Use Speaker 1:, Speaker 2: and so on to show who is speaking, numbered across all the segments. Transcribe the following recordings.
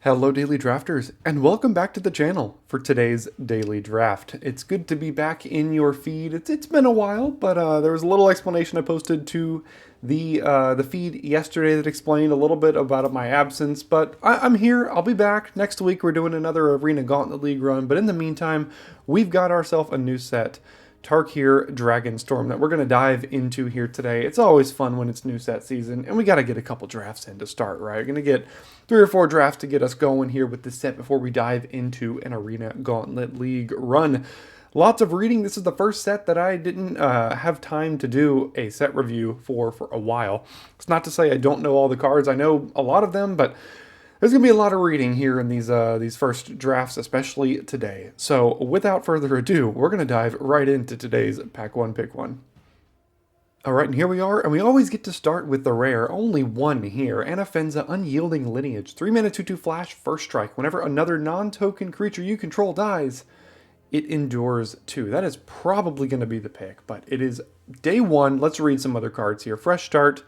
Speaker 1: Hello Daily Drafters, and welcome back to the channel for today's Daily Draft. It's good to be back in your feed. It's been a while, but there was a little explanation I posted to the feed yesterday that explained a little bit about my absence, but I'm here. I'll be back. Next week we're doing another Arena Gauntlet League run, but in the meantime, we've got ourselves a new set. Tarkir Dragonstorm that we're going to dive into here today. It's always fun when it's new set season, and we got to get a couple drafts in to start, right? We're going to get 3 or 4 drafts to get us going here with this set before we dive into an Arena Gauntlet League run. Lots of reading. This is the first set that I didn't have time to do a set review for a while. It's not to say I don't know all the cards. I know a lot of them, but there's going to be a lot of reading here in these first drafts, especially today. So without further ado, we're going to dive right into today's Pack 1 Pick 1. Alright, and here we are, and we always get to start with the rare, only one here, Anafenza Unyielding Lineage. 3-mana 2/2 flash, first strike. Whenever another non-token creature you control dies, it endures 2. That is probably going to be the pick, but it is day 1. Let's read some other cards here. Fresh start.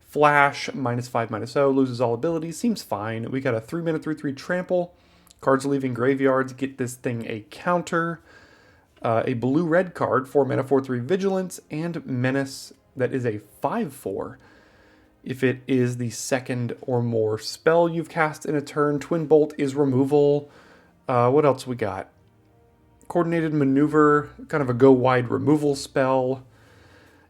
Speaker 1: Flash, -5/-0, loses all abilities, seems fine. We got a 3-mana 3/3 trample. Cards leaving graveyards get this thing a counter. A blue-red card, 4-mana 4/3 vigilance, and menace that is a 5/4. If it is the second or more spell you've cast in a turn, Twin Bolt is removal. What else we got? Coordinated maneuver, kind of a go-wide removal spell.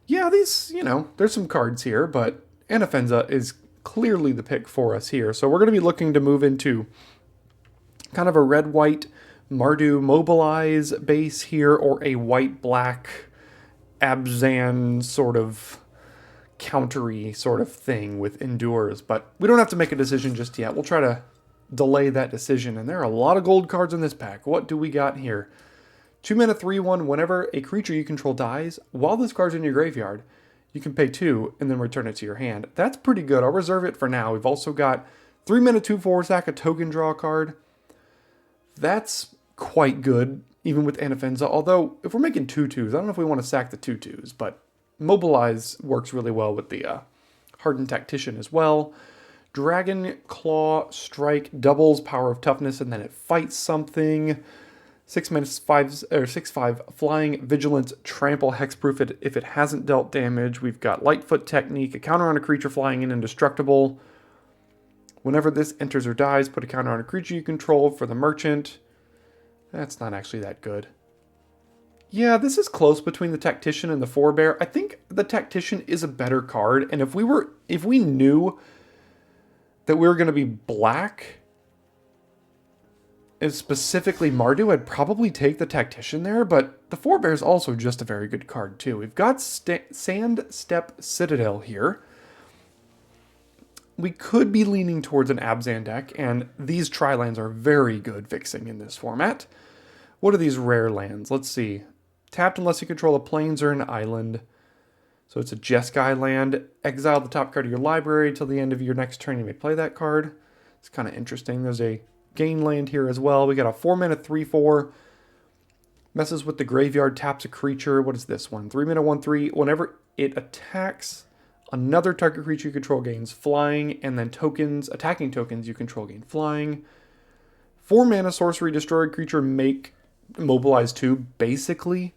Speaker 1: Yeah, these, there's some cards here, but Anafenza is clearly the pick for us here. So we're going to be looking to move into kind of a red-white Mardu Mobilize base here, or a white-black Abzan sort of countery sort of thing with Endures. But we don't have to make a decision just yet. We'll try to delay that decision. And there are a lot of gold cards in this pack. What do we got here? 2-mana 3/1, whenever a creature you control dies, while this card's in your graveyard, you can pay 2 and then return it to your hand. That's pretty good. I'll reserve it for now. We've also got 3-mana 2/4, sack a token, draw a card. That's quite good, even with Anafenza. Although, if we're making 2/2s, I don't know if we want to sack the 2/2s, but Mobilize works really well with the Hardened Tactician as well. Dragon Claw Strike doubles power of toughness, and then it fights something. 6/5 flying vigilance trample hexproof it if it hasn't dealt damage. We've got Lightfoot Technique, a counter on a creature flying in indestructible. Whenever this enters or dies, put a counter on a creature you control for the merchant. That's not actually that good. Yeah, this is close between the Tactician and the Forebear. I think the Tactician is a better card, and if we knew that we were going to be black, and specifically Mardu, I'd probably take the Tactician there, but the Forebear is also just a very good card too. We've got Sand Step Citadel here. We could be leaning towards an Abzan deck, and these tri-lands are very good fixing in this format. What are these rare lands? Let's see. Tapped unless you control a plains or an island. So it's a Jeskai land. Exile the top card of your library till the end of your next turn. You may play that card. It's kind of interesting. There's a gain land here as well. We got a 4-mana 3/4. Messes with the graveyard, taps a creature. What is this one? 3-mana 1/3. Whenever it attacks another target creature you control gains flying, and then attacking tokens you control gain flying. 4-mana sorcery, destroy a creature, make mobilize 2, basically.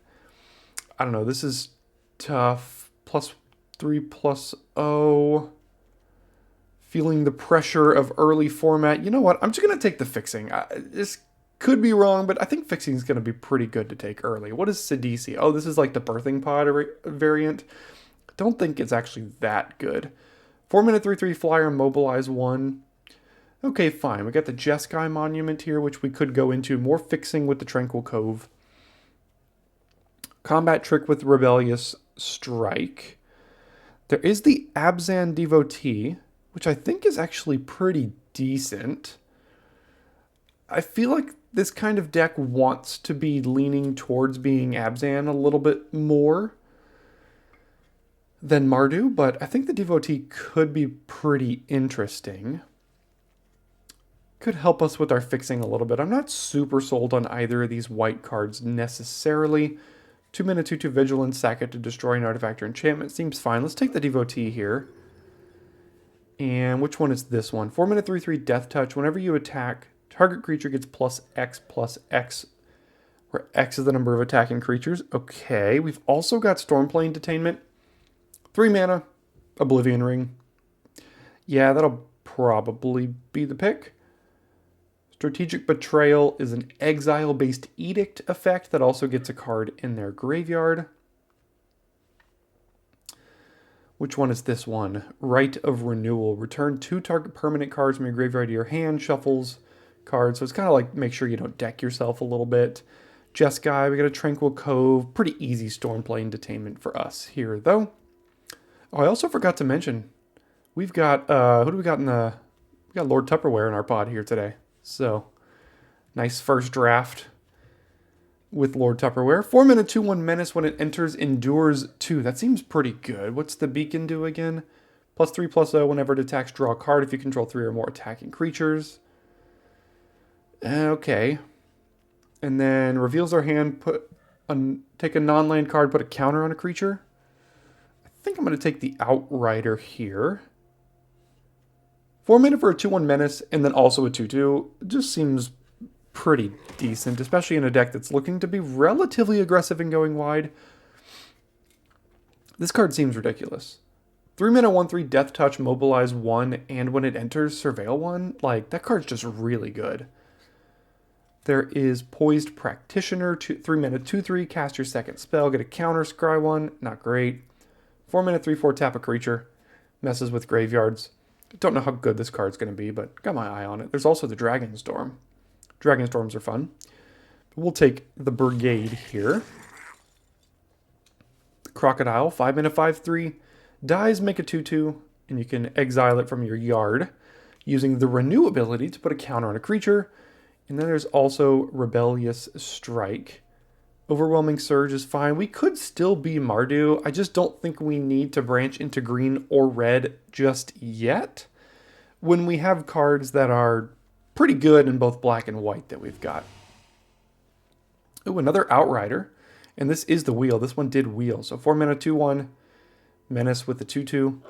Speaker 1: I don't know, this is tough. +3/+0. Feeling the pressure of early format. You know what? I'm just going to take the fixing. This could be wrong, but I think fixing is going to be pretty good to take early. What is Sidisi? Oh, this is like the Birthing Pod variant. Don't think it's actually that good. 4-mana 3/3 flyer, mobilize 1. Okay, fine. We got the Jeskai Monument here, which we could go into. More fixing with the Tranquil Cove. Combat Trick with Rebellious Strike. There is the Abzan Devotee, which I think is actually pretty decent. I feel like this kind of deck wants to be leaning towards being Abzan a little bit more than Mardu, but I think the Devotee could be pretty interesting. Could help us with our fixing a little bit. I'm not super sold on either of these white cards necessarily. 2-mana 2/2 vigilance, sack it to destroy an artifact or enchantment. Seems fine. Let's take the Devotee here. And which one is this one? 4-mana 3/3 Death Touch. Whenever you attack, target creature gets plus X, where X is the number of attacking creatures. Okay, we've also got Stormplane Detainment. 3 mana, Oblivion Ring. Yeah, that'll probably be the pick. Strategic Betrayal is an exile-based edict effect that also gets a card in their graveyard. Which one is this one? Rite of Renewal. Return 2 target permanent cards from your graveyard to your hand. Shuffles cards. So it's kind of like make sure you don't deck yourself a little bit. Jeskai, we got a Tranquil Cove. Pretty easy Stormplane Detainment for us here, though. Oh, I also forgot to mention, we've got, who do we got in the, we got Lord Tupperware in our pod here today. So, nice first draft with Lord Tupperware. 4-mana 2/1 Menace. When it enters, endures 2. That seems pretty good. What's the beacon do again? +3/+0. Whenever it attacks, draw a card if you control 3 or more attacking creatures. Okay. And then reveals our hand, take a non-land card, put a counter on a creature. I think I'm going to take the Outrider here. 4 mana for a 2/1 Menace, and then also a 2/2. It just seems pretty decent, especially in a deck that's looking to be relatively aggressive and going wide. This card seems ridiculous. 3 mana 1/3 Death Touch, mobilize 1, and when it enters, surveil 1. Like, that card's just really good. There is Poised Practitioner, 3 mana 2/3, cast your second spell, get a counter, scry 1, not great. 4 mana 3/4, tap a creature, messes with graveyards. Don't know how good this card's going to be, but got my eye on it. There's also the Dragonstorm. Dragonstorms are fun. We'll take the Brigade here. Crocodile, 5 mana 5/3, dies, make a 2/2, and you can exile it from your yard using the Renew ability to put a counter on a creature. And then there's also Rebellious Strike. Overwhelming Surge is fine. We could still be Mardu. I just don't think we need to branch into green or red just yet, when we have cards that are pretty good in both black and white that we've got. Oh, another Outrider. And this is the wheel. This one did wheel. So 4 mana 2/1. Menace with the 2/2.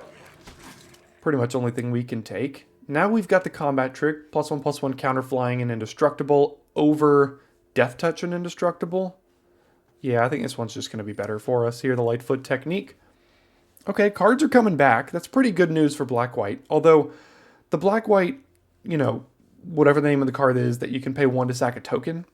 Speaker 1: Pretty much only thing we can take. Now we've got the combat trick. +1/+1 counter flying and indestructible over Death Touch and indestructible. Yeah, I think this one's just going to be better for us here. The Lightfoot technique. Okay, cards are coming back. That's pretty good news for black-white. Although the black-white, you know, whatever the name of the card is that you can pay 1 to sack a token,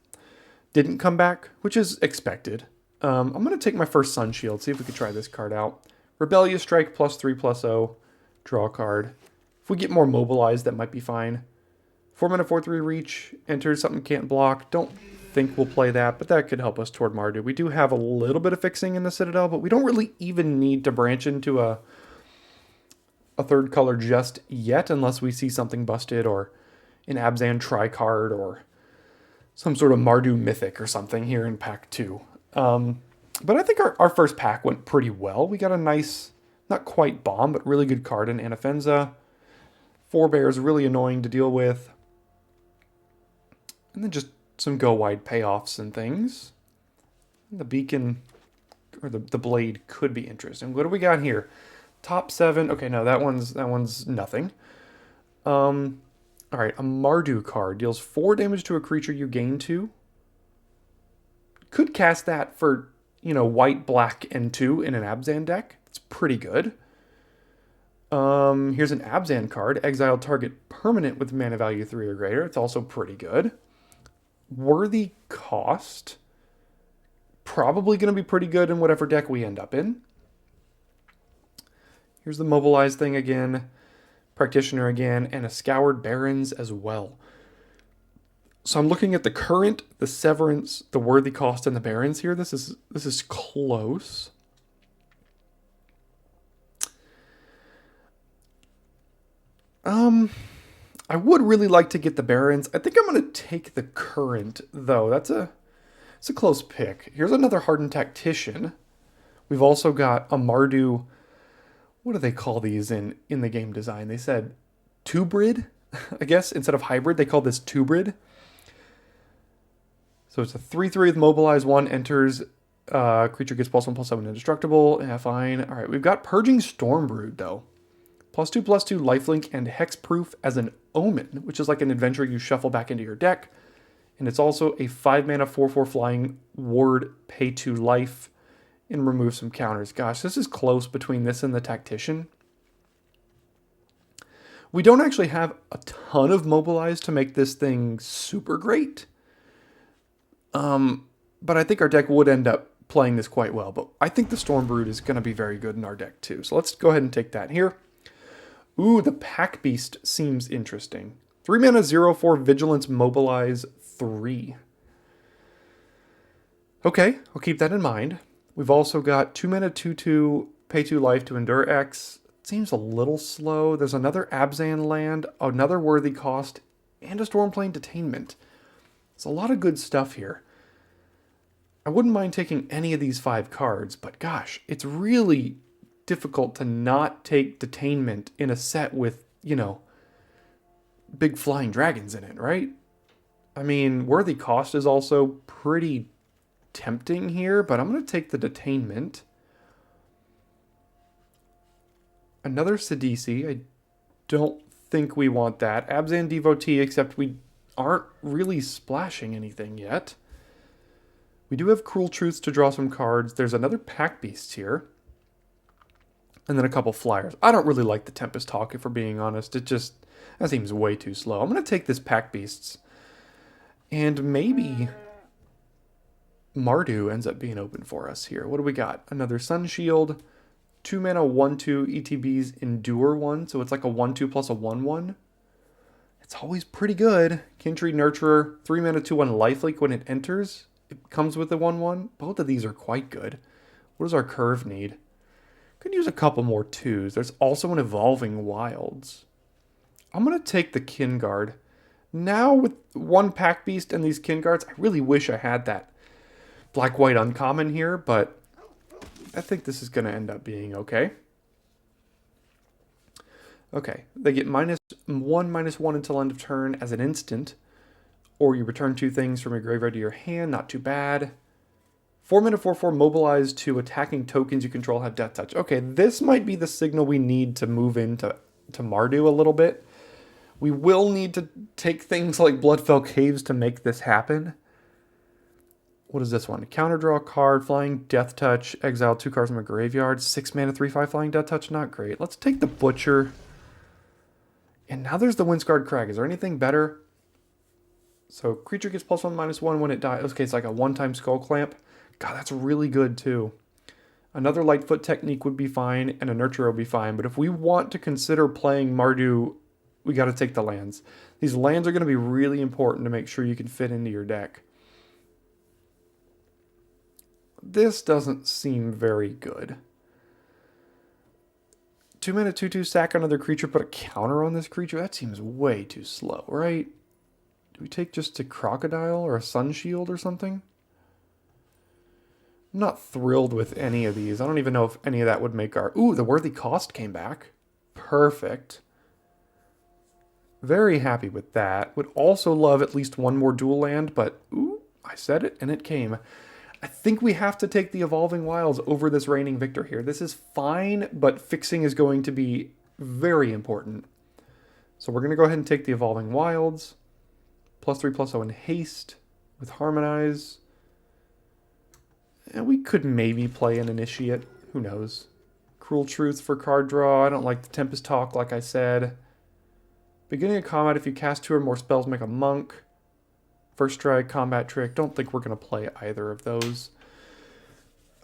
Speaker 1: didn't come back, which is expected. I'm going to take my first Sun Shield, see if we could try this card out. Rebellious Strike, +3/+0, draw a card. If we get more mobilized, that might be fine. 4 mana 4/3 reach, enters something can't block. Don't think we'll play that, but that could help us toward Mardu. We do have a little bit of fixing in the Citadel, but we don't really even need to branch into a third color just yet, unless we see something busted, or an Abzan Tricard, or some sort of Mardu Mythic or something here in pack 2. But I think our first pack went pretty well. We got a nice, not quite bomb, but really good card in Anafenza. 4 bears, really annoying to deal with. And then just some go wide payoffs and things. The beacon, or the blade, could be interesting. What do we got here? Top 7. Okay, no, that one's nothing. All right, a Mardu card deals 4 damage to a creature you gain 2. Could cast that for, you know, white, black, and 2 in an Abzan deck. It's pretty good. Here's an Abzan card. Exile target permanent with mana value 3 or greater. It's also pretty good. Worthy cost. Probably going to be pretty good in whatever deck we end up in. Here's the Mobilize thing again. Practitioner again. And a Scoured Barrens as well. So I'm looking at the current, the Severance, the Worthy cost, and the Barrens here. This is close. I would really like to get the Barrens. I think I'm going to take the current, though. It's a close pick. Here's another Hardened Tactician. We've also got a Mardu. What do they call these in the game design? They said Tubrid, I guess. Instead of hybrid, they call this Tubrid. So it's a 3/3 with Mobilize 1, enters, creature gets +1/+7 indestructible. Yeah, fine. All right, we've got Purging Stormbrood, though. +2/+2 lifelink and hexproof as an omen, which is like an adventure you shuffle back into your deck. And it's also a 5-mana 4/4 flying ward, pay 2 life, and remove some counters. Gosh, this is close between this and the Tactician. We don't actually have a ton of mobilize to make this thing super great. But I think our deck would end up playing this quite well. But I think the Stormbrood is going to be very good in our deck too. So let's go ahead and take that here. Ooh, the Pack Beast seems interesting. 3 mana 0/4 Vigilance Mobilize 3. Okay, I'll keep that in mind. We've also got 2 mana 2/2 pay 2 life to endure X. Seems a little slow. There's another Abzan land, another worthy cost, and a Stormplane Detainment. It's a lot of good stuff here. I wouldn't mind taking any of these 5 cards, but gosh, it's really difficult to not take Detainment in a set with, you know, big flying dragons in it, right? I mean, worthy cost is also pretty tempting here, but I'm going to take the Detainment. Another Sidisi. I don't think we want that. Abzan Devotee, except we aren't really splashing anything yet. We do have Cruel Truths to draw some cards. There's another Pack Beast here. And then a couple flyers. I don't really like the Tempest Hawk, if we're being honest. That seems way too slow. I'm going to take this Pack Beasts. And maybe Mardu ends up being open for us here. What do we got? Another Sun Shield. 2 mana 1/2 ETB's Endure 1. So it's like a 1/2 plus a 1/1. It's always pretty good. Kintry Nurturer. 3 mana 2/1 lifelink when it enters. It comes with the 1/1. Both of these are quite good. What does our curve need? Could use a couple more 2s. There's also an Evolving Wilds. I'm going to take the Kinguard. Now with 1 Pack Beast and these Kinguards, I really wish I had that black-white uncommon here, but I think this is going to end up being okay. Okay, they get -1/-1 until end of turn as an instant, or you return 2 things from your graveyard to your hand, not too bad. 4 mana 4/4 mobilize to attacking tokens you control have death touch. Okay, this might be the signal we need to move into Mardu a little bit. We will need to take things like Bloodfell Caves to make this happen. What is this one? Counter draw a card, flying death touch, exile 2 cards from a graveyard, 6 mana 3/5 flying death touch, not great. Let's take the Butcher. And now there's the Windscarred Crag. Is there anything better? So creature gets +1/-1 when it dies. Okay, it's like a 1-time Skull Clamp. God, that's really good too. Another Lightfoot Technique would be fine, and a Nurturer would be fine. But if we want to consider playing Mardu, we got to take the lands. These lands are going to be really important to make sure you can fit into your deck. This doesn't seem very good. 2 mana 2/2 sack another creature, put a counter on this creature? That seems way too slow, right? Do we take just a Crocodile or a Sun Shield or something? I'm not thrilled with any of these. I don't even know if any of that would make our... Ooh, the Worthy Cost came back. Perfect. Very happy with that. Would also love at least 1 more dual land, but ooh, I said it and it came. I think we have to take the Evolving Wilds over this Reigning Victor here. This is fine, but fixing is going to be very important. So we're going to go ahead and take the Evolving Wilds. +3/+0 in haste with Harmonize. And we could maybe play an Initiate. Who knows? Cruel Truth for card draw. I don't like the Tempest Talk, like I said. Beginning of combat, if you cast 2 or more spells, make a monk. First strike, combat trick. Don't think we're going to play either of those.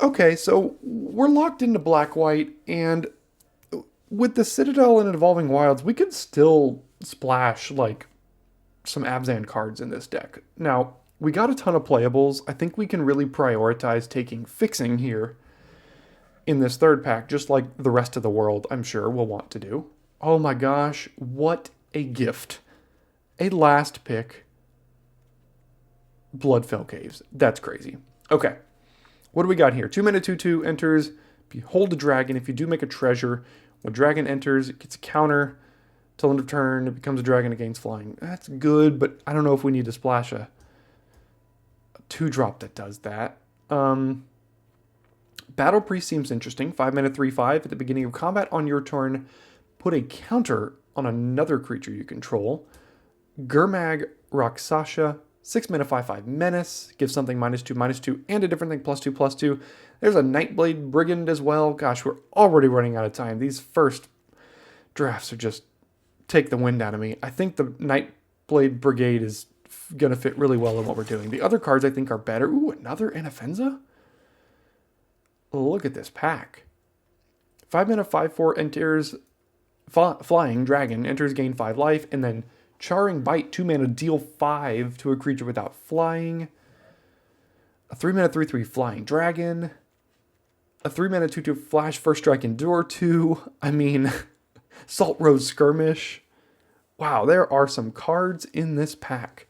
Speaker 1: Okay, so we're locked into black-white, and with the Citadel and Evolving Wilds, we could still splash, like, some Abzan cards in this deck. Now, we got a ton of playables. I think we can really prioritize taking Fixing here in this third pack, just like the rest of the world, I'm sure, will want to do. Oh my gosh, what a gift. A last pick. Bloodfell Caves. That's crazy. Okay. What do we got here? 2 mana 2/2 enters. Behold a dragon. If you do make a treasure, when dragon enters, it gets a counter. Till end of turn, it becomes a dragon against flying. That's good, but I don't know if we need to splash a 2-drop that does that. Battle Priest seems interesting. 5 mana 3/5. At the beginning of combat on your turn, put a counter on another creature you control. Gurmag Rakshasa, 6 mana 5/5 menace, gives something -2/2, and a different thing +2/+2. There's a Nightblade Brigand as well. Gosh, we're already running out of time. These first drafts are just take the wind out of me. I think the Nightblade Brigade is going to fit really well in what we're doing. The other cards I think are better. Ooh, another Anafenza? Look at this pack. 5 mana 5/4 enters flying dragon, enters gain 5 life, and then Charring Bite, 2 mana, deal 5 to a creature without flying. A 3 mana 3/3 flying dragon. A 3 mana 2/2 flash, first strike, endure 2. I mean, Salt Rose Skirmish. Wow, there are some cards in this pack.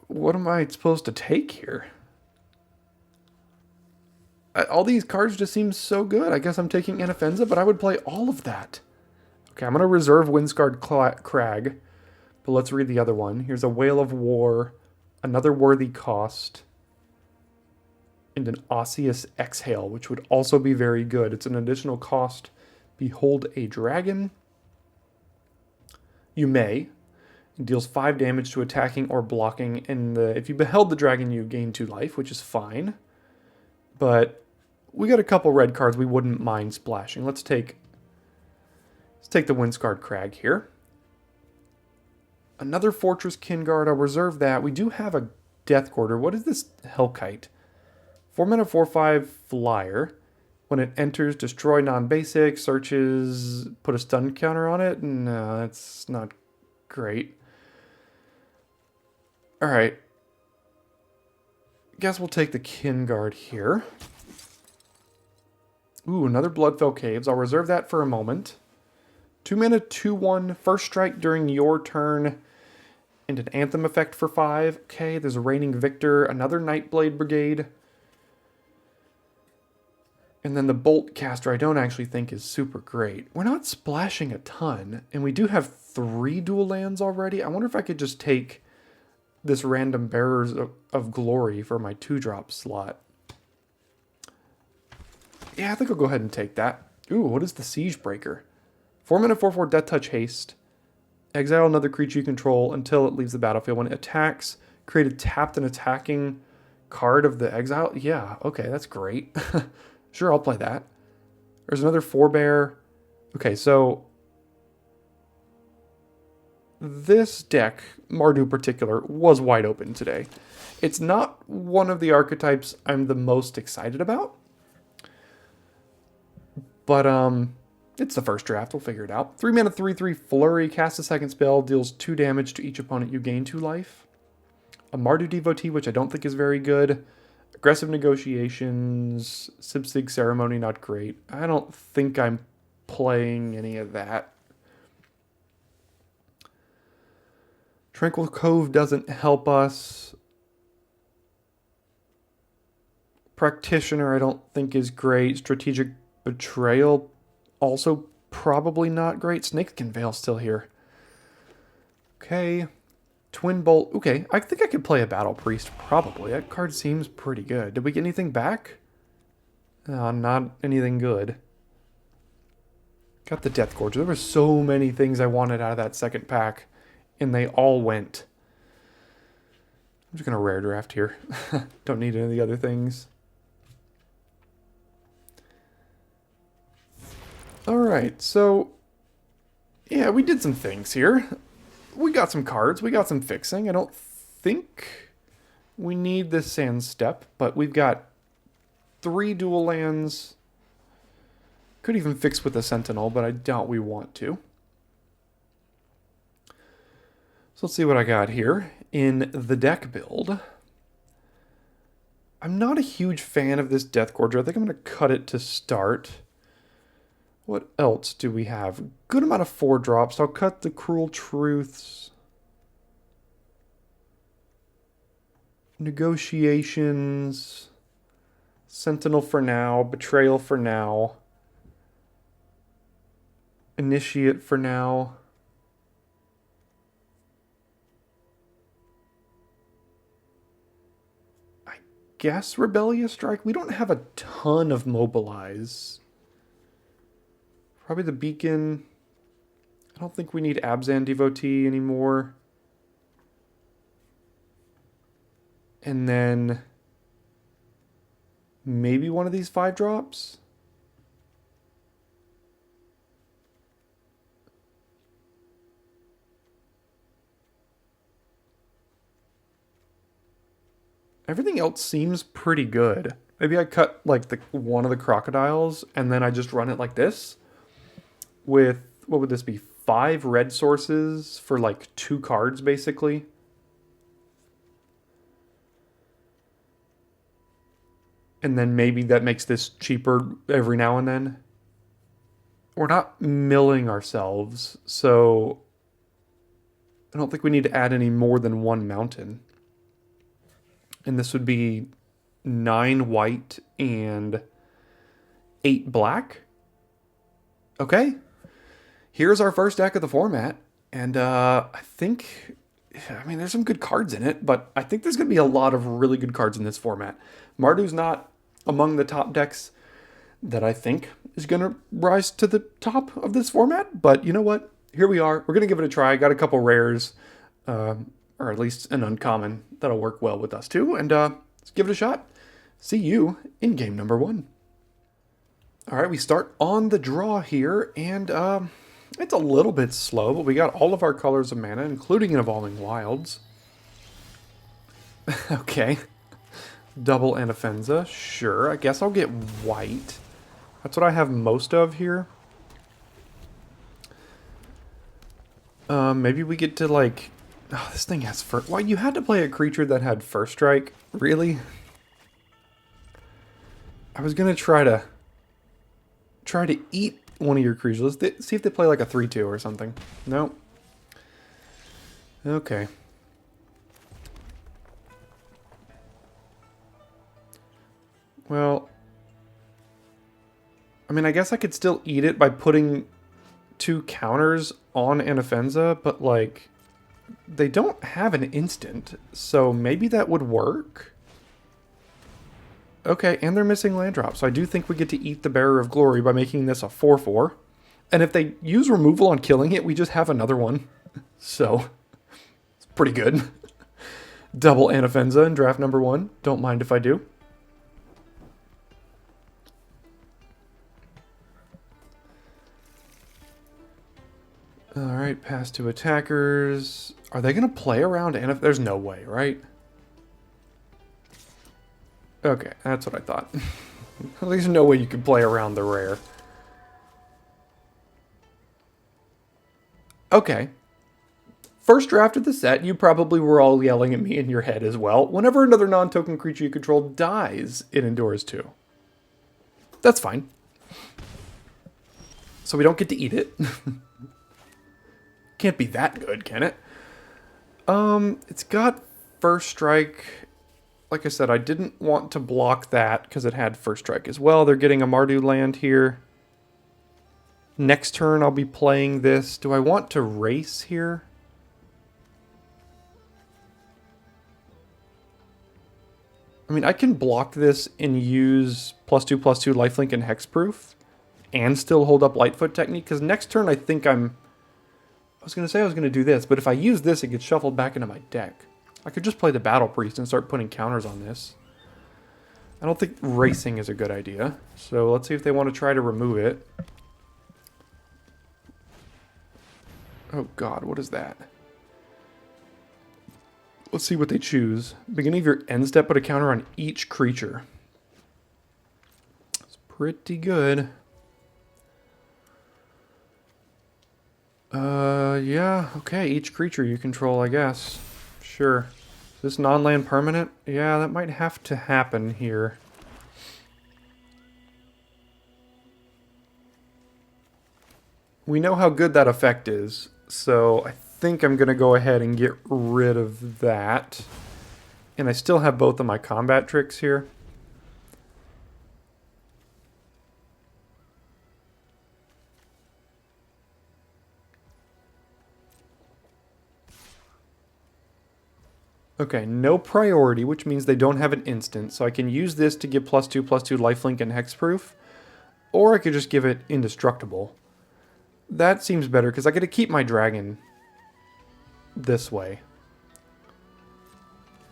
Speaker 1: What am I supposed to take here? All these cards just seem so good. I guess I'm taking Anafenza, but I would play all of that. Okay, I'm going to reserve Windscarred Crag, but let's read the other one. Here's a Whale of War, another Worthy Cost, and an Osseous Exhale, which would also be very good. It's an additional cost. Behold a Dragon. You may. It deals 5 damage to attacking or blocking, and if you beheld the dragon, you gain 2 life, which is fine. But we got a couple red cards we wouldn't mind splashing. Let's take the Windscarred Crag here. Another Fortress Kinguard. I'll reserve that. We do have a Death Quarter. What is this Hellkite? 4 mana 4/5 flyer. When it enters, destroy non-basic, searches, put a stun counter on it. No, that's not great. Alright. Guess we'll take the Kinguard here. Ooh, another Bloodfell Caves. I'll reserve that for a moment. 2 mana 2/1, first strike during your turn, and an Anthem effect for 5. Okay, there's a Reigning Victor, another Nightblade Brigade. And then the Bolt Caster I don't actually think is super great. We're not splashing a ton, and we do have 3 dual lands already. I wonder if I could just take this random Bearers of Glory for my 2-drop slot. Yeah, I think I'll go ahead and take that. Ooh, what is the Siege Breaker? 4 mana 4/4 Death Touch Haste. Exile another creature you control until it leaves the battlefield. When it attacks, create a tapped and attacking card of the exile. Yeah, okay, that's great. Sure, I'll play that. There's another Forebear. Okay, so this deck, Mardu particular, was wide open today. It's not one of the archetypes I'm the most excited about. But it's the first draft. We'll figure it out. 3 mana 3/3 Flurry. Cast a second spell. Deals 2 damage to each opponent. You gain 2 life. A Mardu Devotee, which I don't think is very good. Aggressive Negotiations. Sibsig Ceremony, not great. I don't think I'm playing any of that. Tranquil Cove doesn't help us. Practitioner I don't think is great. Strategic Betrayal, also probably not great. Snakeskin Veil still here. Okay. Twin Bolt. Okay, I think I could play a Battle Priest, probably. That card seems pretty good. Did we get anything back? Not anything good. Got the Death Gorge. There were so many things I wanted out of that second pack, and they all went. I'm just going to rare draft here. Don't need any of the other things. Alright, so yeah, we did some things here. We got some cards, we got some fixing. I don't think we need this Sand Step, but we've got 3 dual lands. Could even fix with the Sentinel, but I doubt we want to. So let's see what I got here in the deck build. I'm not a huge fan of this Death Gorger. I think I'm going to cut it to start. What else do we have? Good amount of 4-drops. I'll cut the Cruel Truths. Negotiations. Sentinel for now. Betrayal for now. Initiate for now. I guess Rebellious Strike. We don't have a ton of Mobilize. Probably the Beacon. I don't think we need Abzan Devotee anymore. And then maybe one of these 5-drops. Everything else seems pretty good. Maybe I cut like one of the crocodiles and then I just run it like this with, what would this be? 5 red sources for like 2 cards basically. And then maybe that makes this cheaper every now and then. We're not milling ourselves, so I don't think we need to add any more than 1 mountain. And this would be 9 white and 8 black. Okay. Here's our first deck of the format. And I think, I mean, there's some good cards in it, but I think there's going to be a lot of really good cards in this format. Mardu's not among the top decks that I think is going to rise to the top of this format. But you know what? Here we are. We're going to give it a try. Got a couple rares, or at least an uncommon that'll work well with us too. And let's give it a shot. See you in game number 1. All right, we start on the draw here, and it's a little bit slow, but we got all of our colors of mana, including Evolving Wilds. Okay. Double Anafenza, sure. I guess I'll get white. That's what I have most of here. Maybe we get to like... Oh, this thing has first... Why, you had to play a creature that had first strike? Really? I was going to try to eat one of your creatures. Let's see if they play like a 3-2 or something. No. Okay. Well, I mean, I guess I could still eat it by putting 2 counters on Anafenza, but like, they don't have an instant, so maybe that would work. Okay, and they're missing land drops, so I do think we get to eat the Bearer of Glory by making this a 4/4. And if they use removal on killing it, we just have another one. So, it's pretty good. Double Anafenza in draft number 1. Don't mind if I do. Alright, pass to attackers. Are they going to play around There's no way, right? Okay, that's what I thought. There's no way you can play around the rare. Okay. First draft of the set, you probably were all yelling at me in your head as well. Whenever another non-token creature you control dies, it endures 2. That's fine. So we don't get to eat it. Can't be that good, can it? It's got first strike. Like I said, I didn't want to block that because it had first strike as well. They're getting a Mardu land here. Next turn, I'll be playing this. Do I want to race here? I mean, I can block this and use +2/+2 lifelink and hexproof and still hold up Lightfoot Technique, because next turn I think I was going to say I was going to do this, but if I use this, it gets shuffled back into my deck. I could just play the Battle Priest and start putting counters on this. I don't think racing is a good idea, so let's see if they want to try to remove it. Oh god, what is that? Let's see what they choose. Beginning of your end step, put a counter on each creature. It's pretty good. Yeah, okay, each creature you control, I guess. Sure. Is this non-land permanent? Yeah, that might have to happen here. We know how good that effect is, so I think I'm going to go ahead and get rid of that. And I still have both of my combat tricks here. Okay, no priority, which means they don't have an instant, so I can use this to give +2/+2 lifelink and hexproof, or I could just give it indestructible. That seems better, because I get to keep my dragon this way.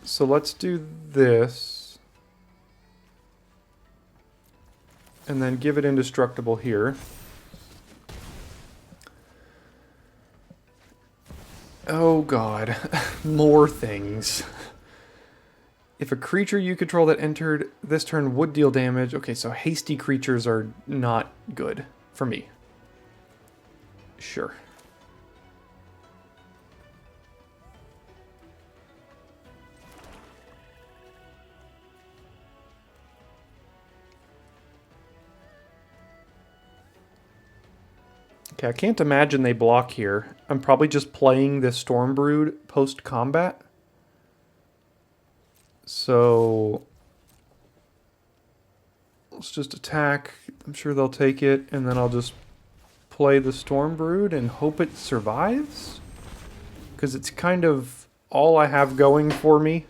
Speaker 1: So let's do this. And then give it indestructible here. Oh god, more things. If a creature you control that entered this turn would deal damage... Okay, so hasty creatures are not good for me. Sure. Okay, I can't imagine they block here. I'm probably just playing this Stormbrood post-combat. So let's just attack. I'm sure they'll take it, and then I'll just play the Stormbrood and hope it survives. Because it's kind of all I have going for me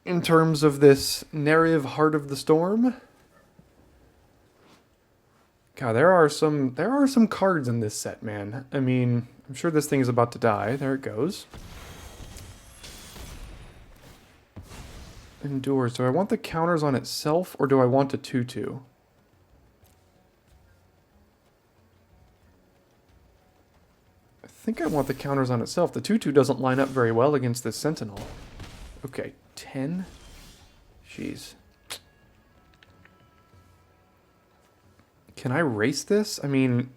Speaker 1: in terms of this narrative Heart of the Storm. God, there are some cards in this set, man. I mean, I'm sure this thing is about to die. There it goes. Endures. Do I want the counters on itself, or do I want a 2/2? I think I want the counters on itself. The 2/2 doesn't line up very well against this Sentinel. Okay, 10? Jeez. Can I race this? I mean...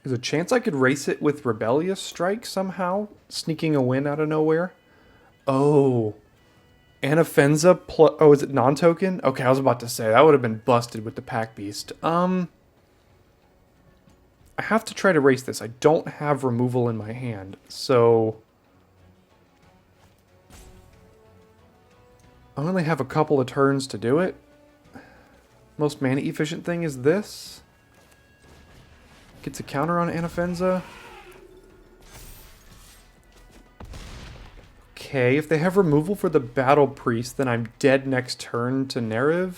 Speaker 1: There's a chance I could race it with Rebellious Strike somehow? Sneaking a win out of nowhere? Oh. Anafenza plus... Oh, is it non-token? Okay, I was about to say, that would have been busted with the Pack Beast. I have to try to race this. I don't have removal in my hand, so... I only have a couple of turns to do it. Most mana efficient thing is this. Gets a counter on Anafenza. Okay, if they have removal for the Battle Priest, then I'm dead next turn to Nerev.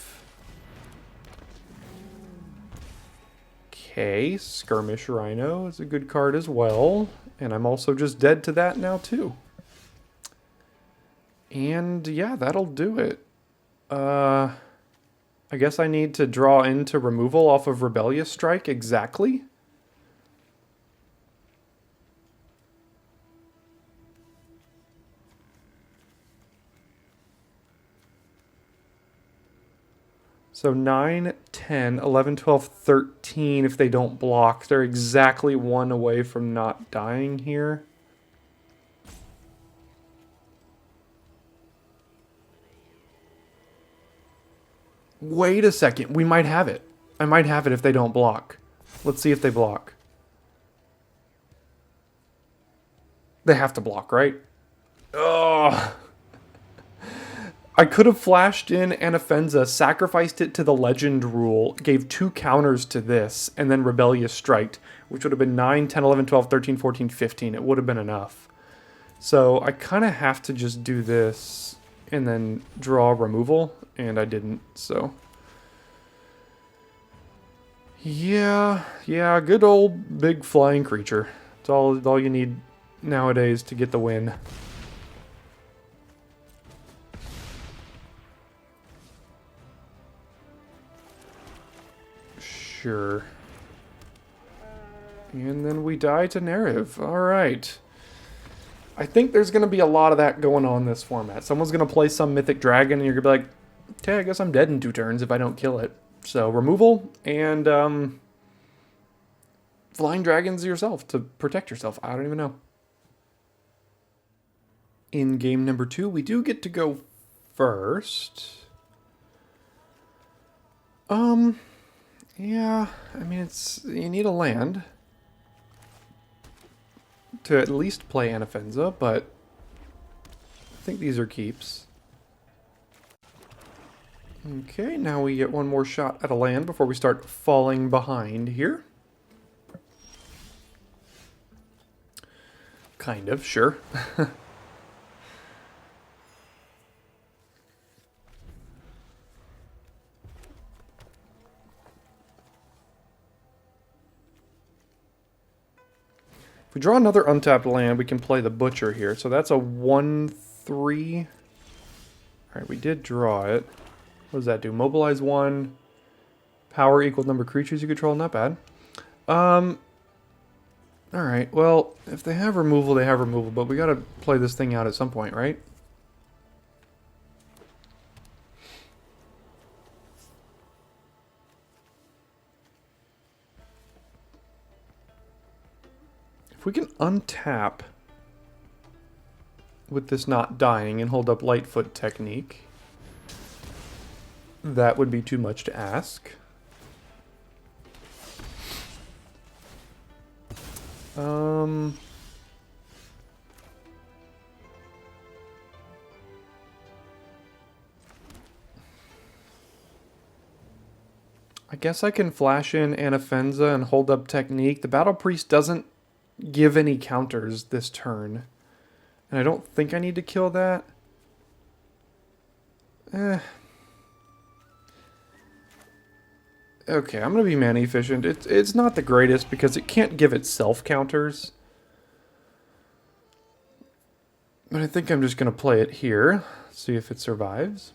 Speaker 1: Okay, Skirmish Rhino is a good card as well. And I'm also just dead to that now too. And yeah, that'll do it. I guess I need to draw into removal off of Rebellious Strike exactly. So 9, 10, 11, 12, 13 if they don't block. They're exactly one away from not dying here. Wait a second. We might have it. I might have it if they don't block. Let's see if they block. They have to block, right? Ugh. I could have flashed in Anafenza, sacrificed it to the Legend rule, gave 2 counters to this, and then Rebellious Striked, which would have been 9, 10, 11, 12, 13, 14, 15. It would have been enough. So I kind of have to just do this and then draw removal, and I didn't, so... Yeah, good old big flying creature. It's all you need nowadays to get the win. Sure. And then we die to Nerev. Alright. I think there's going to be a lot of that going on this format. Someone's going to play some Mythic Dragon and you're going to be like, okay, I guess I'm dead in 2 turns if I don't kill it. So removal and flying dragons yourself to protect yourself. I don't even know. In game number 2, we do get to go first. Yeah, I mean, you need a land to at least play Anafenza, but I think these are keeps. Okay, now we get one more shot at a land before we start falling behind here. Kind of, sure. If we draw another untapped land, we can play the Butcher here. So that's a 1/3. Alright, we did draw it. What does that do? Mobilize 1. Power equals number of creatures you control. Not bad. Alright, well, if they have removal, they have removal. But we gotta play this thing out at some point, right? If we can untap with this not dying and hold up Lightfoot technique, that would be too much to ask. I guess I can flash in Anafenza and hold up technique. The Battle Priest doesn't give any counters this turn. And I don't think I need to kill that. Okay, I'm going to be mana efficient. It's not the greatest because it can't give itself counters. But I think I'm just going to play it here. See if it survives.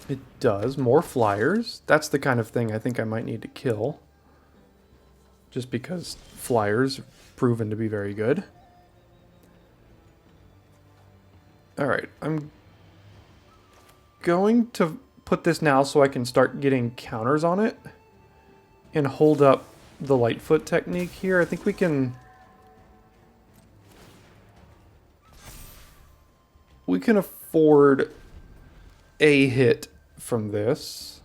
Speaker 1: It does. More flyers. That's the kind of thing I think I might need to kill. Just because flyers have proven to be very good. Alright, I'm going to put this now so I can start getting counters on it. And hold up the Lightfoot technique here. I think we can... We can afford a hit from this.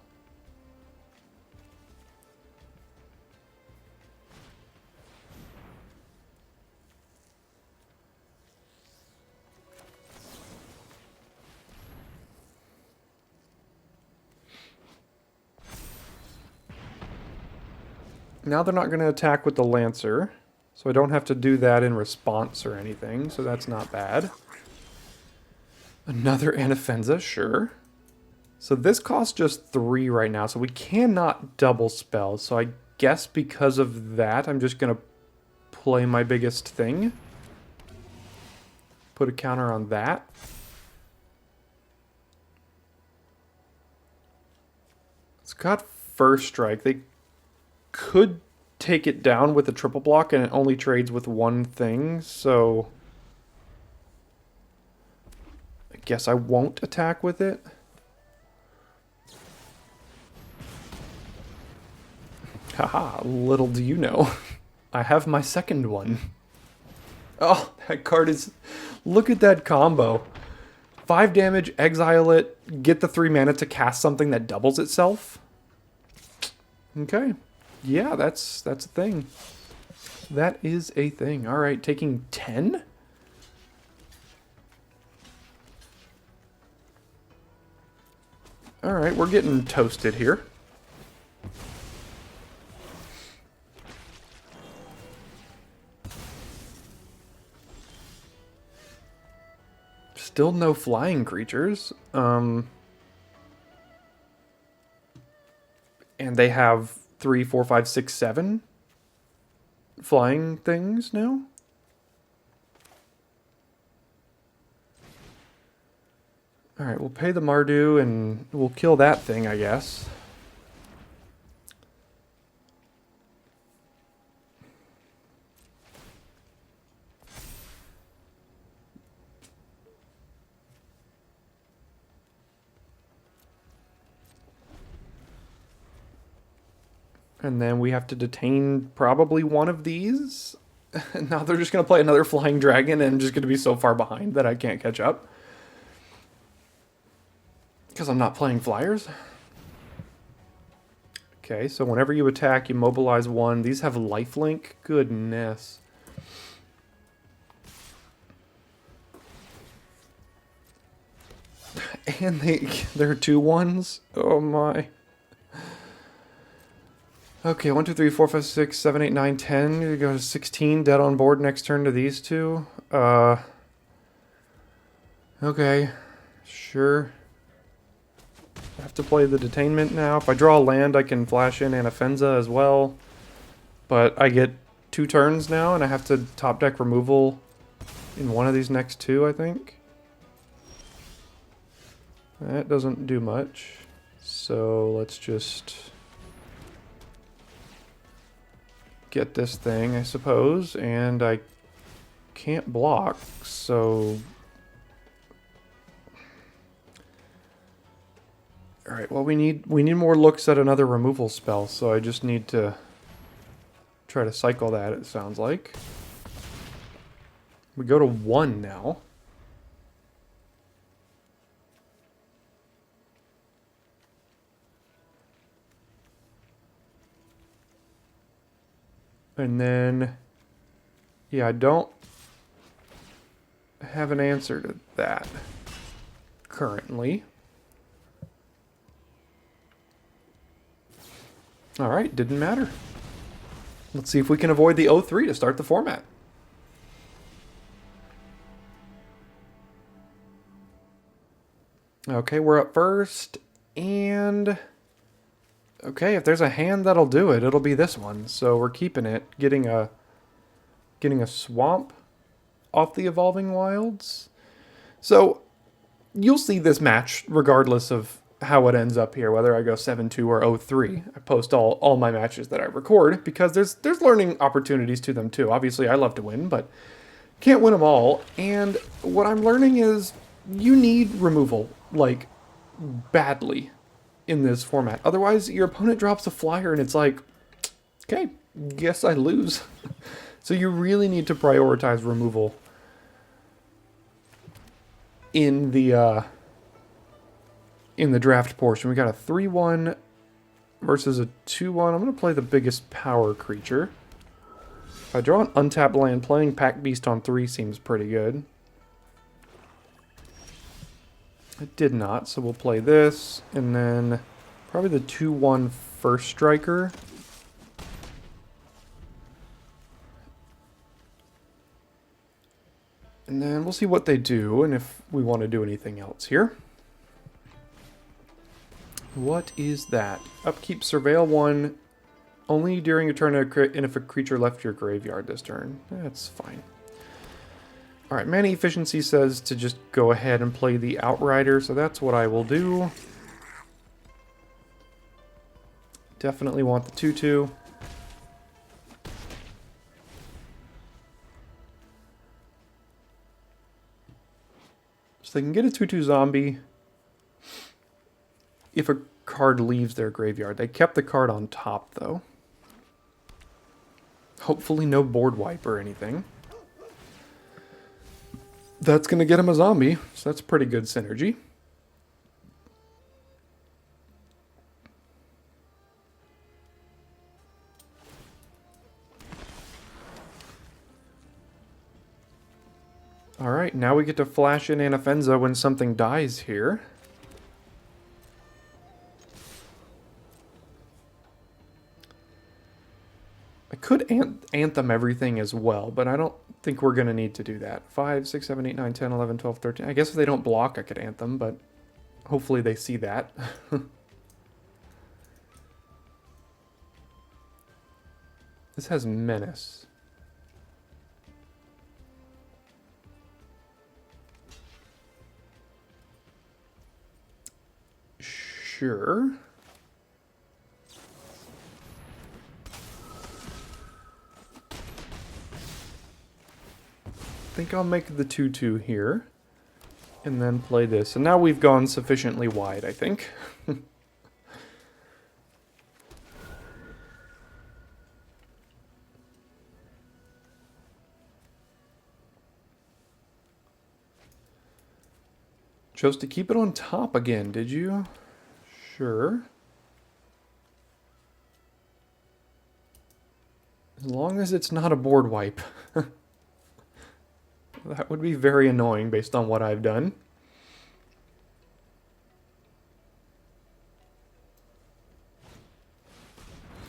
Speaker 1: Now they're not going to attack with the Lancer, so I don't have to do that in response or anything, so that's not bad. Another Anafenza, sure. So this costs just 3 right now, so we cannot double spell. So I guess because of that, I'm just going to play my biggest thing. Put a counter on that. It's got First Strike. They could take it down with a triple block, and it only trades with one thing, so... I guess I won't attack with it. Haha, little do you know. I have my second one. Oh, that card is... Look at that combo. 5 damage, exile it, get the 3 mana to cast something that doubles itself. Okay. Yeah, that's a thing. That is a thing. Alright, taking 10? Alright, we're getting toasted here. Still no flying creatures. And they have 3, 4, 5, 6, 7 flying things now. Alright, we'll pay the Mardu and we'll kill that thing, I guess. And then we have to detain probably one of these. Now they're just going to play another flying dragon and I'm just going to be so far behind that I can't catch up. Because I'm not playing flyers. Okay, so whenever you attack, you mobilize 1. These have lifelink. Goodness. And they're 2/1s. Oh my. Okay, 1, 2, 3, 4, 5, 6, 7, 8, 9, 10. You go to 16, dead on board next turn to these two. Okay, sure. I have to play the Detainment now. If I draw a land, I can flash in Anafenza as well. But I get 2 turns now, and I have to top deck removal in one of these next 2, I think. That doesn't do much. So let's just get this thing, I suppose. And I can't block, so... Alright, well we need more looks at another removal spell, so I just need to try to cycle that, it sounds like. We go to 1 now. And then, yeah, I don't have an answer to that currently. Alright, didn't matter. Let's see if we can avoid the 0-3 to start the format. Okay, we're up first, and... Okay, if there's a hand that'll do it, it'll be this one. So we're keeping it, getting a swamp off the Evolving Wilds. So you'll see this match regardless of how it ends up here, whether I go 7-2 or 0-3. I post all my matches that I record because there's learning opportunities to them too. Obviously, I love to win, but can't win them all. And what I'm learning is you need removal, like, badly in this format. Otherwise, your opponent drops a flyer and it's like, okay, guess I lose. So you really need to prioritize removal in the draft portion. We got a 3-1 versus a 2-1. I'm going to play the biggest power creature. If I draw an untapped land, playing Pack Beast on 3 seems pretty good. It did not, so we'll play this, and then probably the 2-1 First Striker. And then we'll see what they do, and if we want to do anything else here. What is that? Upkeep Surveil 1 only during your turn, and if a creature left your graveyard this turn. That's fine. Alright, mana efficiency says to just go ahead and play the Outrider, so that's what I will do. Definitely want the 2-2. So they can get a 2-2 zombie if a card leaves their graveyard. They kept the card on top, though. Hopefully no board wipe or anything. That's going to get him a zombie, so that's pretty good synergy. Alright, now we get to flash in Anafenza when something dies here. I could Anthem everything as well, but I don't think we're going to need to do that. 5, 6, 7, 8, 9, 10, 11, 12, 13. I guess if they don't block, I could Anthem, but hopefully they see that. This has Menace. Sure. I think I'll make the 2-2 here, and then play this. And now we've gone sufficiently wide, I think. Chose to keep it on top again, did you? Sure. As long as it's not a board wipe. That would be very annoying based on what I've done.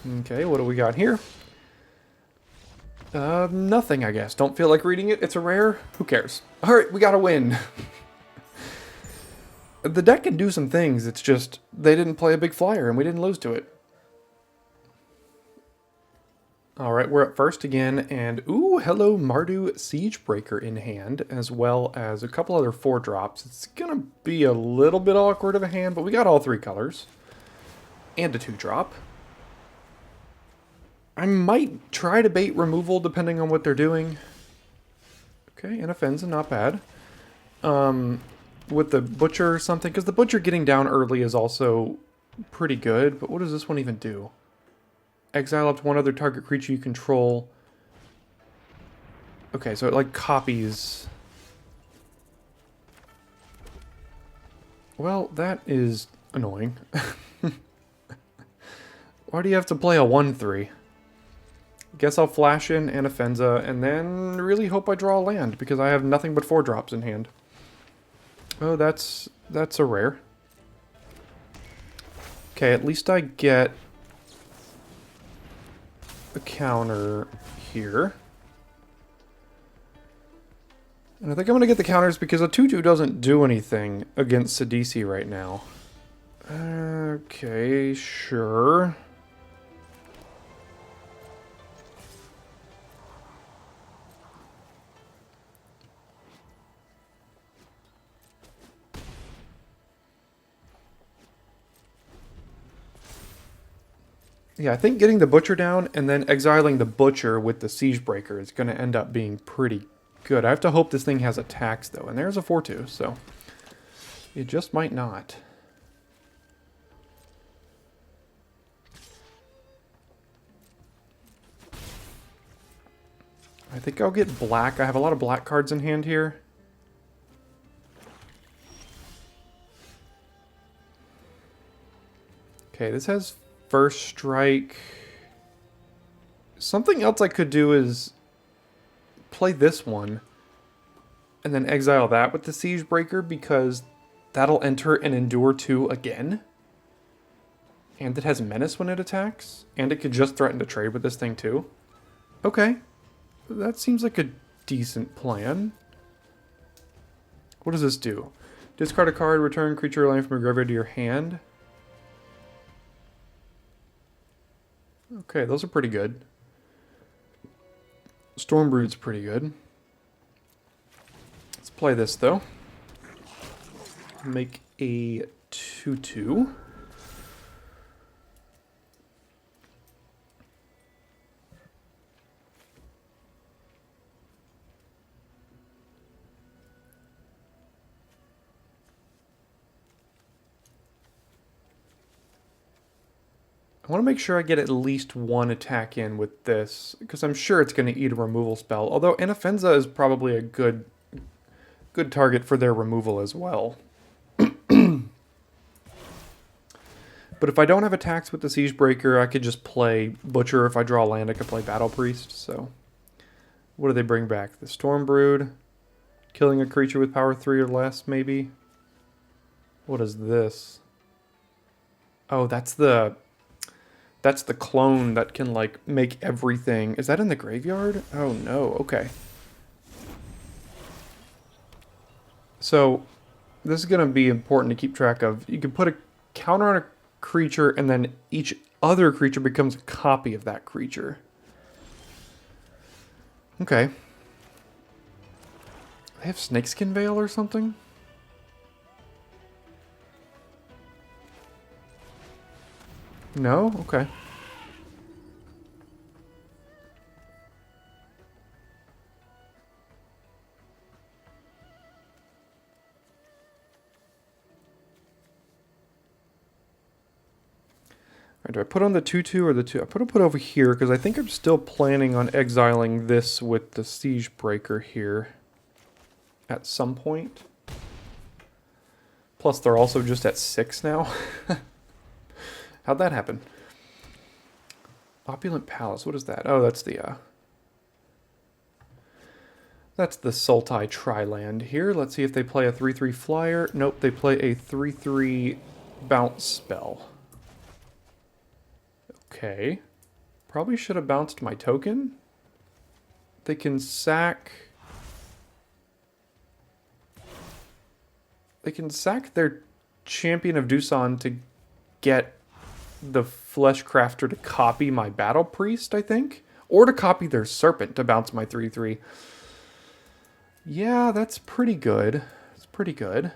Speaker 1: Okay, what do we got here? Nothing, I guess. Don't feel like reading it. It's a rare. Who cares? Alright, we got a win. The deck can do some things. It's just they didn't play a big flyer and we didn't lose to it. Alright, we're up first again, and ooh, hello Mardu Siegebreaker in hand, as well as a couple other 4-drops. It's gonna be a little bit awkward of a hand, but we got all 3 colors. And a 2-drop. I might try to bait removal depending on what they're doing. Okay, and a Fenza, not bad. With the Butcher or something, because the Butcher getting down early is also pretty good, but what does this one even do? Exile up to one other target creature you control. Okay, so it like copies. Well, that is annoying. Why do you have to play a 1/3? Guess I'll flash in Anafenza and then really hope I draw a land because I have nothing but 4-drops in hand. Oh, that's a rare. Okay, at least I get a counter here. And I think I'm going to get the counters because a 2/2 doesn't do anything against Sidisi right now. Okay, sure. Yeah, I think getting the Butcher down and then exiling the Butcher with the Siegebreaker is going to end up being pretty good. I have to hope this thing has attacks, though. And there's a 4/2, so it just might not. I think I'll get black. I have a lot of black cards in hand here. Okay, this has first strike. Something else I could do is play this one and then exile that with the Siegebreaker because that'll enter and endure 2 again. And it has menace when it attacks. And it could just threaten to trade with this thing too. Okay. That seems like a decent plan. What does this do? Discard a card, return creature or land from your graveyard to your hand. Okay, those are pretty good. Stormbrood's pretty good. Let's play this, though. Make a 2/2. I want to make sure I get at least 1 attack in with this, because I'm sure it's going to eat a removal spell. Although Anafenza is probably a good target for their removal as well. But if I don't have attacks with the Siegebreaker, I could just play Butcher. If I draw land, I could play Battle Priest. So, what do they bring back? The Stormbrood, killing a creature with power 3 or less, maybe. What is this? Oh, that's the clone that can, like, make everything. Is that in the graveyard? Oh, no. Okay. So, this is going to be important to keep track of. You can put a counter on a creature, and then each other creature becomes a copy of that creature. Okay. They have Snakeskin Veil or something? No? Okay. Alright, do I put on the 2/2 or the 2? I put it over here because I think I'm still planning on exiling this with the Siegebreaker here at some point. Plus, they're also just at 6 now. How'd that happen? Opulent Palace, what is that? Oh, that's the Sultai Tri-land here. Let's see if they play a 3/3 flyer. Nope, they play a 3/3 bounce spell. Okay. Probably should have bounced my token. They can sack... They can sack their Champion of Doosan to get the Flesh Crafter to copy my Battle Priest, I think? Or to copy their Serpent to bounce my 3/3. Yeah, that's pretty good. It's pretty good.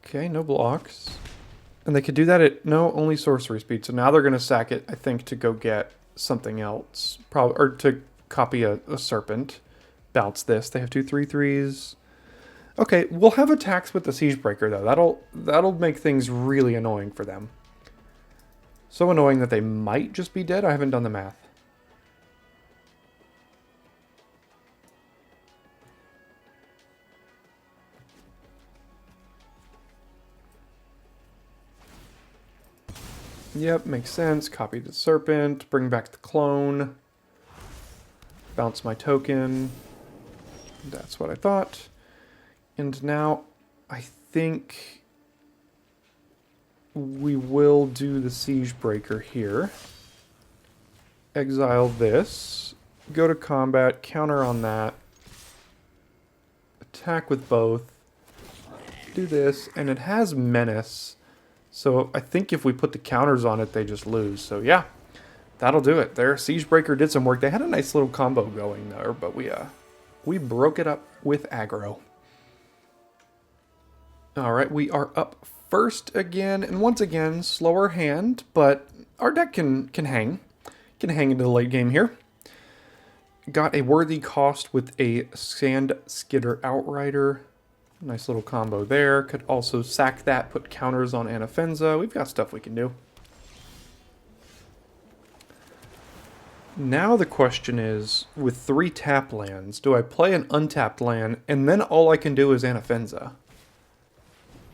Speaker 1: Okay, no blocks. And they could do that at, no, only sorcery speed. So now they're going to sack it, I think, to go get something else. Probably, or to copy a serpent. Bounce this. They have 2 3/3s. Okay, we'll have attacks with the Siegebreaker, though. That'll make things really annoying for them. So annoying that they might just be dead. I haven't done the math. Yep, makes sense. Copy the serpent, bring back the clone, bounce my token. That's what I thought. And now I think we will do the Siegebreaker here. Exile this, go to combat, counter on that, attack with both, do this, and it has Menace. So I think if we put the counters on it, they just lose. So yeah, that'll do it. Their Siegebreaker did some work. They had a nice little combo going there, but we broke it up with aggro. All right, we are up first again, and once again, slower hand, but our deck can hang. Can hang into the late game here. Got a worthy cost with a Sand Skidder Outrider. Nice little combo there. Could also sack that, put counters on Anafenza. We've got stuff we can do. Now the question is, with 3 tap lands, do I play an untapped land and then all I can do is Anafenza?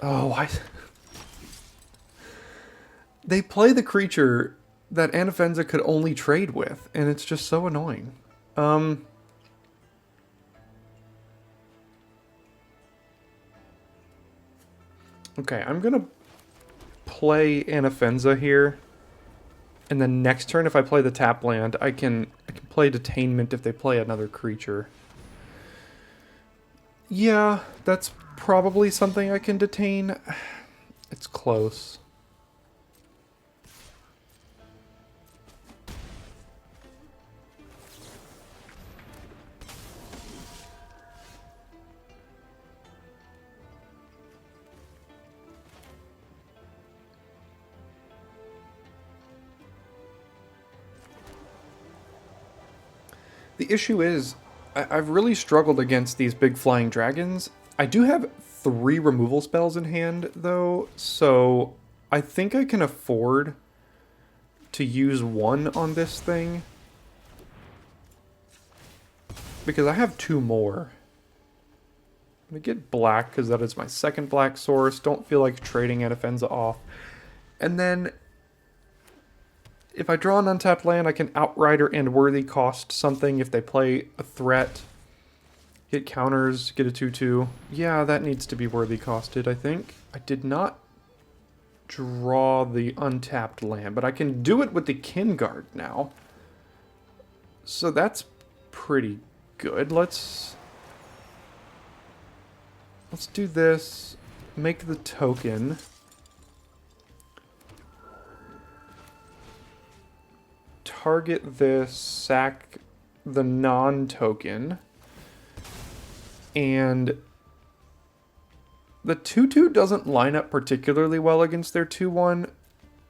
Speaker 1: Oh, they play the creature that Anafenza could only trade with, and it's just so annoying. Okay, I'm gonna play Anafenza here, and then next turn if I play the tap land, I can play Detainment if they play another creature. Yeah, that's probably something I can detain. It's close. The issue is, I've really struggled against these big flying dragons. I do have 3 removal spells in hand, though, so I think I can afford to use 1 on this thing. Because I have 2 more. I'm going to get black, because that is my second black source. Don't feel like trading Anafenza off. And then if I draw an untapped land, I can Outrider and Worthy cost something if they play a threat. Get counters, get a 2/2. Yeah, that needs to be Worthy costed, I think. I did not draw the untapped land, but I can do it with the Kinguard now. So that's pretty good. Let's do this. Make the token. Target this, sack the non-token, and the 2/2 doesn't line up particularly well against their 2/1,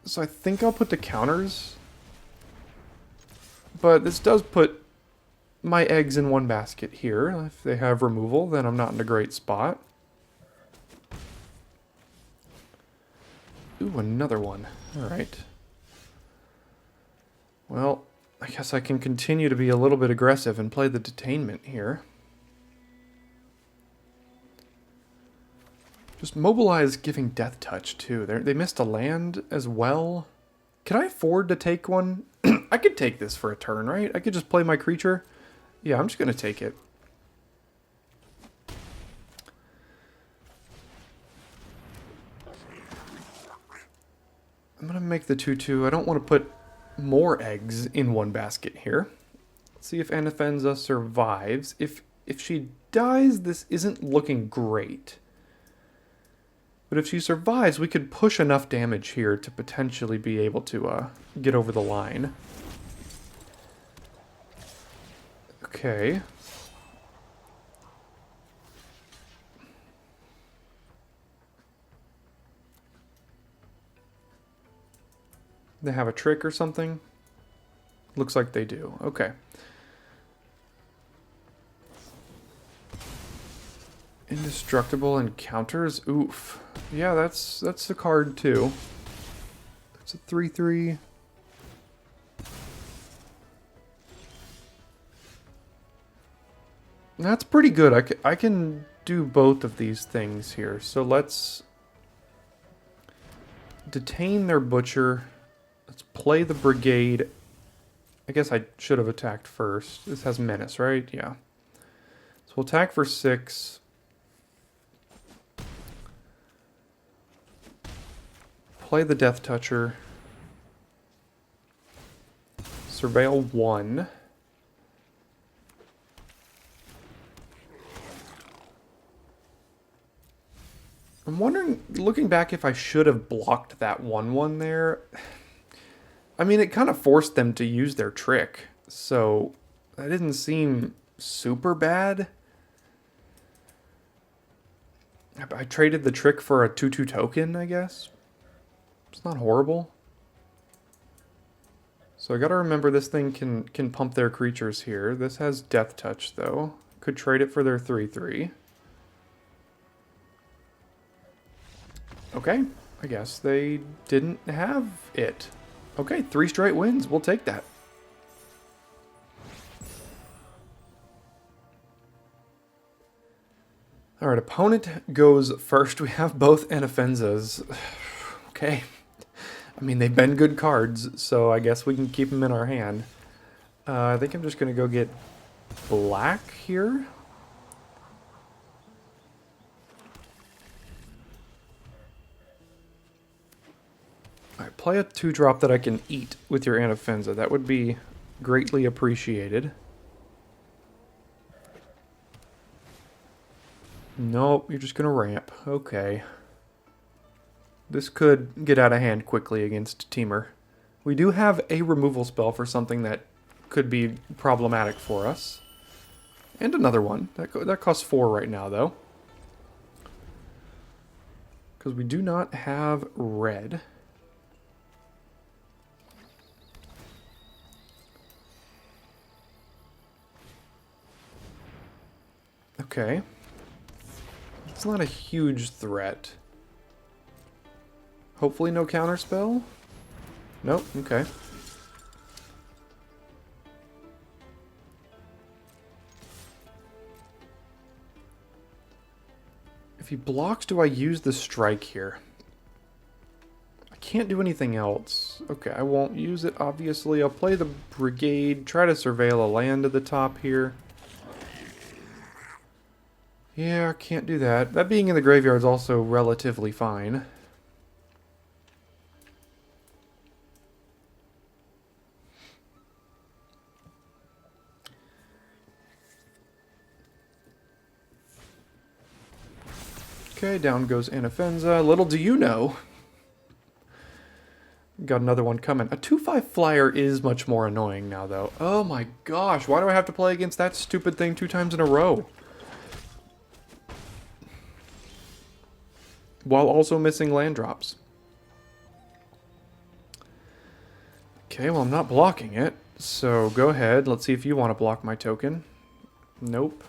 Speaker 1: so I think I'll put the counters, but this does put my eggs in one basket here. If they have removal, then I'm not in a great spot. Ooh, another one. All right. Well, I guess I can continue to be a little bit aggressive and play the Detainment here. Just mobilize giving Death Touch, too. They missed a land as well. Can I afford to take one? I could take this for a turn, right? I could just play my creature Yeah, I'm just going to take it. I'm going to make the 2/2. I don't want to put more eggs in one basket here. Let's see if Anafenza survives. If she dies, this isn't looking great. But if she survives, we could push enough damage here to potentially be able to get over the line. Okay. They have a trick or something? Looks like they do. Okay. Indestructible encounters? Oof. Yeah, that's the card too. It's a 3/3. That's pretty good. I can do both of these things here. So let's detain their butcher. Let's play the brigade. I guess I should have attacked first. This has menace, right? Yeah. So we'll attack for 6. Play the Death Toucher. Surveil 1. I'm wondering, looking back, if I should have blocked that 1/1 there. I mean, it kind of forced them to use their trick, so that didn't seem super bad. I traded the trick for a 2/2 token, I guess. It's not horrible. So I gotta remember this thing can pump their creatures here. This has Death Touch, though. Could trade it for their 3/3. Okay, I guess they didn't have it. Okay, 3 straight wins. We'll take that. Alright, opponent goes first. We have both Anafenzas. Okay. I mean, they've been good cards, so I guess we can keep them in our hand. I think I'm just going to go get black here. Alright, play a 2-drop that I can eat with your Anafenza. That would be greatly appreciated. Nope, you're just going to ramp. Okay. This could get out of hand quickly against Teamer. We do have a removal spell for something that could be problematic for us. And another one. That costs 4 right now, though. Because we do not have red. Okay. It's not a huge threat. Hopefully no counterspell? Nope, okay. If he blocks, do I use the strike here? I can't do anything else. Okay, I won't use it, obviously. I'll play the brigade, try to surveil a land at the top here. Yeah, I can't do that. That being in the graveyard is also relatively fine. Okay, down goes Anafenza. Little do you know. Got another one coming. A 2/5 flyer is much more annoying now, though. Oh my gosh, why do I have to play against that stupid thing 2 times in a row? While also missing land drops. Okay, well, I'm not blocking it. So go ahead. Let's see if you want to block my token. Nope.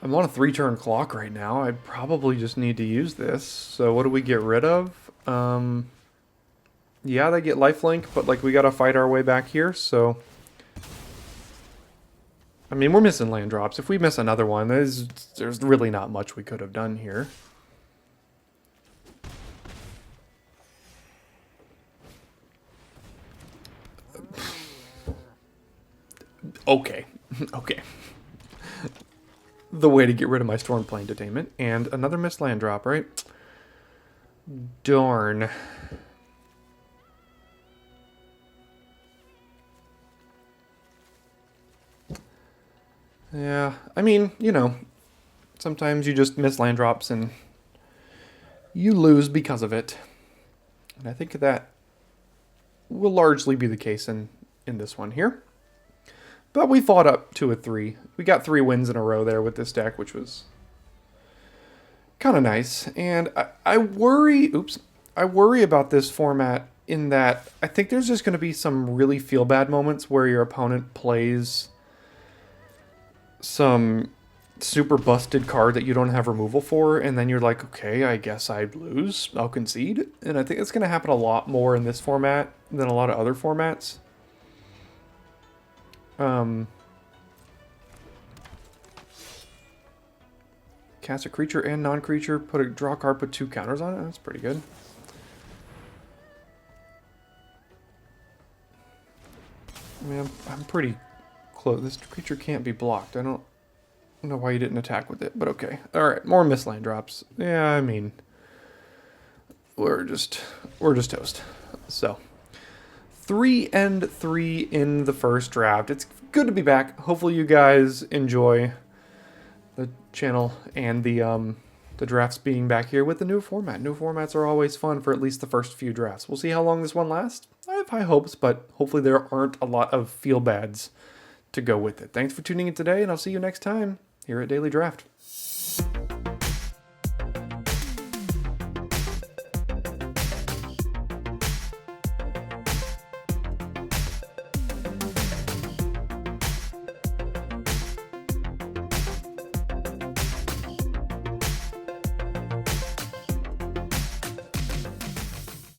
Speaker 1: I'm on a 3-turn clock right now. I probably just need to use this. So what do we get rid of? Yeah, they get lifelink, but like we gotta fight our way back here, so I mean, we're missing land drops. If we miss another one, there's really not much we could have done here. Okay. Okay. The way to get rid of my Stormplane Detainment. And another missed land drop, right? Darn. Yeah, I mean, you know, sometimes you just miss land drops and you lose because of it. And I think that will largely be the case in this one here. But we fought up to a 3. We got 3 wins in a row there with this deck, which was kind of nice. And I worry about this format in that I think there's just going to be some really feel bad moments where your opponent plays some super busted card that you don't have removal for, and then you're like, okay, I guess I'd lose. I'll concede. And I think it's going to happen a lot more in this format than a lot of other formats. Cast a creature and non-creature, put a draw card, put 2 counters on it. That's pretty good. I mean, I'm pretty close. This creature can't be blocked. I don't know why you didn't attack with it, but okay. All right, more missed land drops. Yeah, I mean, we're just toast. So 3-3 in the first draft. It's good to be back. Hopefully you guys enjoy the channel and the drafts being back here with the new format. New formats are always fun for at least the first few drafts. We'll see how long this one lasts. I have high hopes, but hopefully there aren't a lot of feel-bads to go with it. Thanks for tuning in today, and I'll see you next time here at Daily Draft.